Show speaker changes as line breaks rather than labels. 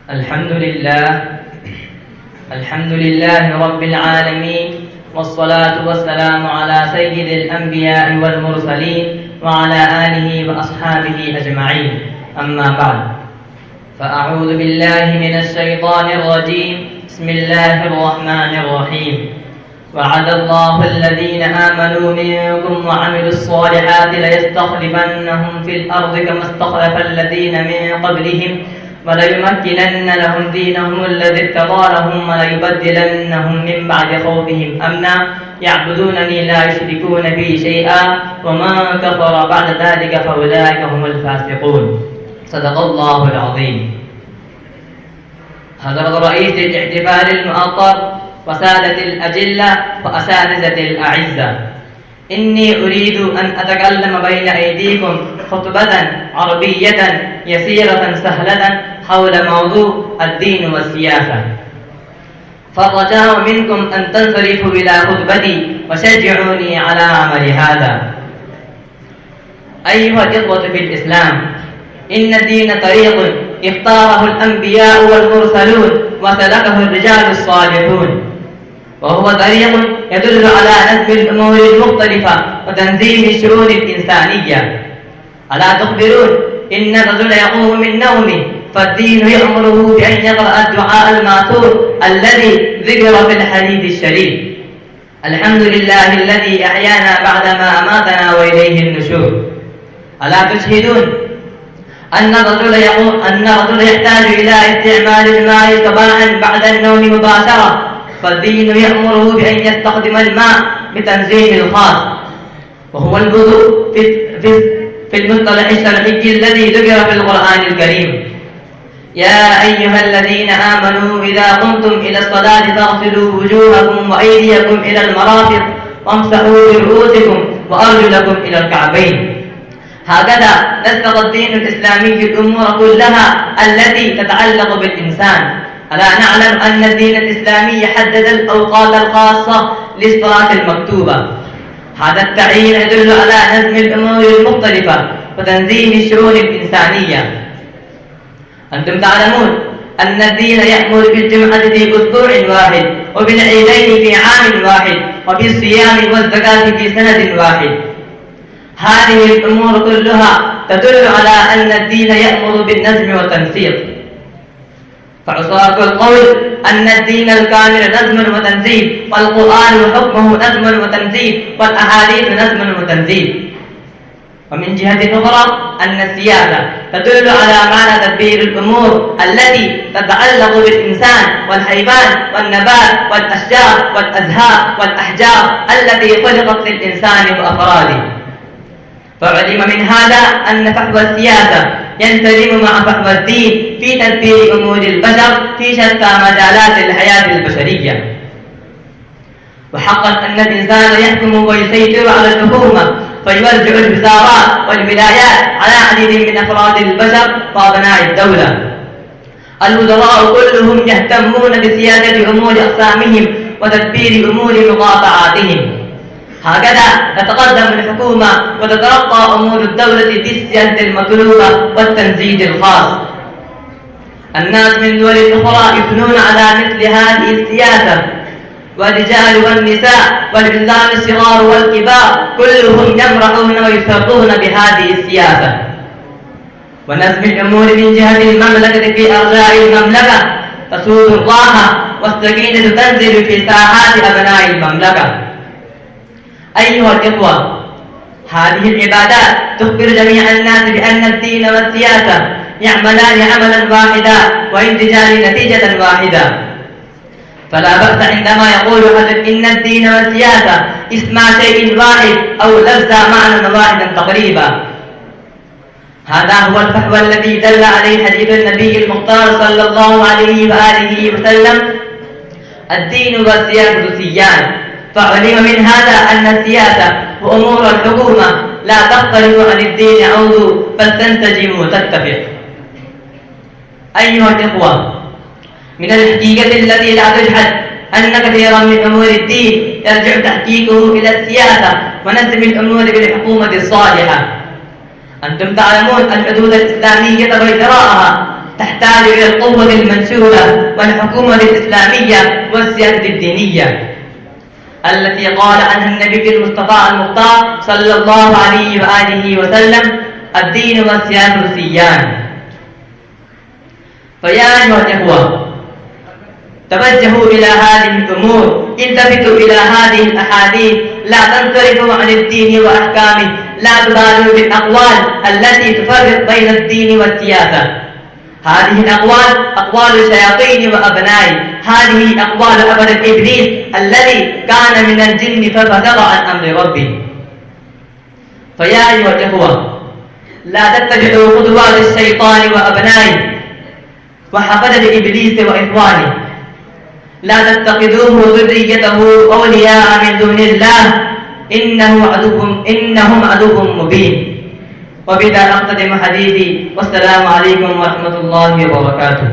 الحمد لله الحمد لله رب العالمين، والصلاة والسلام على سيد الأنبياء والمرسلين وعلى آله وأصحابه أجمعين. أما بعد، فأعوذ بالله من الشيطان الرجيم. بسم الله الرحمن الرحيم. وعد الله الذين آمنوا منكم وعملوا الصالحات ليستخلفنهم في الأرض كما استخلف الذين من قبلهم وليمكنن لهم دينهم الذي ارتضى لهم وليبدلنهم من بعد خوفهم أمنا يعبدونني لا يشركون بي شيئا ومن كفر بعد ذلك فأولئك هم الفاسقون. صدق الله العظيم. حضرة رئيس الاحتفال المؤطر وسادة الأجلة وأساتذة الأعزة، إني أريد أن أتكلم بين أيديكم خطبة عربية يسيرة سهلة حول موضوع الدين والسياسة، فالرجاء منكم أن تنصرفوا إلى خطبتي وشجعوني على عمل هذا. أيها الإخوة في الإسلام، إن الدين طريق اختاره الأنبياء والمرسلون وسلكه الرجال الصالحون، وهو طريق يدل على نظم الأمور المختلفة وتنظيم الشؤون الإنسانية. ألا تخبرون إن الرجل يقوم من نومه فالدين يأمره بأن يقرأ الدعاء الماثور الذي ذكر في الحديث الشريف: الحمد لله الذي أحيانا بعدما أماتنا وإليه النشور. ألا تشهدون أن الرجل يحتاج إلى استعمال الماء صباحا بعد النوم مباشرة، فالدين يأمره بأن يستخدم الماء بتنزيل الخاص، وهو الوضوء في المصطلح الشرعي الذي ذكر في القرآن الكريم: يا أيها الذين آمنوا إذا قمتم إلى الصلاة فاغسلوا وجوهكم وأيديكم إلى المرافق وامسحوا برؤوسكم وأرجلكم إلى الكعبين. هكذا نسق الدين الإسلامي الأمور كلها التي تتعلق بالإنسان. ألا نعلم أن الدين الإسلامي حدد الأوقات الخاصة للصلاة المكتوبة؟ هذا التعيين يدل على نظم الأمور المختلفة وتنظيم الشؤون الإنسانية. أنتم تعلمون أن الدين يأمر بالجمعة في أسبوع واحد، وبالعيدين في عام واحد، وبالصيام والزكاة في سنة واحد. هذه الأمور كلها تدل على أن الدين يأمر بالنظم والتنسيق، فعصارة القول أن الدين الكامل نظم وتنزيل، والقرآن حكمه نظم وتنزيل، والأحاديث نظم وتنزيل. ومن جهة أخرى أن السياسة تدل على معنى تدبير الأمور التي تتعلق بالإنسان والحيوان والنبات والأشجار والأزهار والأحجار التي خلقت للإنسان وأفراده. فعلم من هذا أن فحوى السياسة ينسجم مع فحوى الدين في تدبير أمور البشر في شتى مجالات الحياة البشرية. وحقا أن الإنسان يحكم ويسيطر على الحكومة، فيوزع الوزارات والولايات على عديد من أفراد البشر وأبناء الدولة. الوزراء كلهم يهتمون بسياسة أمور أقسامهم وتدبير أمور مقاطعاتهم. هكذا تتقدم الحكومة وتترقى أمور الدولة بالسياسة المطلوبة والتنزيل الخاص. الناس من دول أخرى يثنون على مثل هذه السياسة، والرجال والنساء والولدان الصغار والكبار كلهم يمرحون ويسرون بهذه السياسة. ونظم الأمور من جهة المملكة في أرجاء المملكة تسود الراحة والسكينة تنزل في ساحات أبناء المملكة. أيها الإخوة، هذه العبادات تخبر جميع الناس بأن الدين والسياسة يعملان عملا واحدا وينتجان نتيجة واحدة. فلا بأس عندما يقول حضرتك إن الدين والسياسة اسم شيء واحد أو لفظا معنى واحدا تقريبا. هذا هو الفحوى الذي دل عليه حديث النبي المختار صلى الله عليه وآله وسلم: الدين والسياسة سيان. فعلم من هذا أن السياسة وأمور الحكومة لا تختلف عن الدين عضو، بل تنسجم وتتفق. أيها الإخوة، من الحقيقة التي لا تجحد أن كثيرا من أمور الدين يرجع تحقيقه إلى السياسة ونظم الأمور بالحكومة الصالحة. أنتم تعلمون الحدود الإسلامية وإجراءها تحتاج إلى القوة المنشورة والحكومة الإسلامية والسيادة الدينية التي قال عنها النبي المصطفى المختار صلى الله عليه وآله وسلم: الدين والسياسة سيان. فيا أيها الإخوة، توجهوا إلى هذه الأمور، التفتوا إلى هذه الأحاديث، لا تنصرفوا عن الدين وأحكامه، لا تبالوا بالأقوال التي تفرق بين الدين والسياسة. هذه الأقوال أقوال الشياطين وأبنائه، هذه أقوال أبن إبليس الذي كان من الجن ففسق عن أمر ربه. فيا أيها الإخوة، لا تتبعوا خطوات الشيطان وأبنائه وحفدة إبليس وإخوانه، لا تتخذوه ذريته أولياء من دون الله، إنهم عدو مبين. وبذا أختتم حديثي، والسلام عليكم ورحمة الله وبركاته.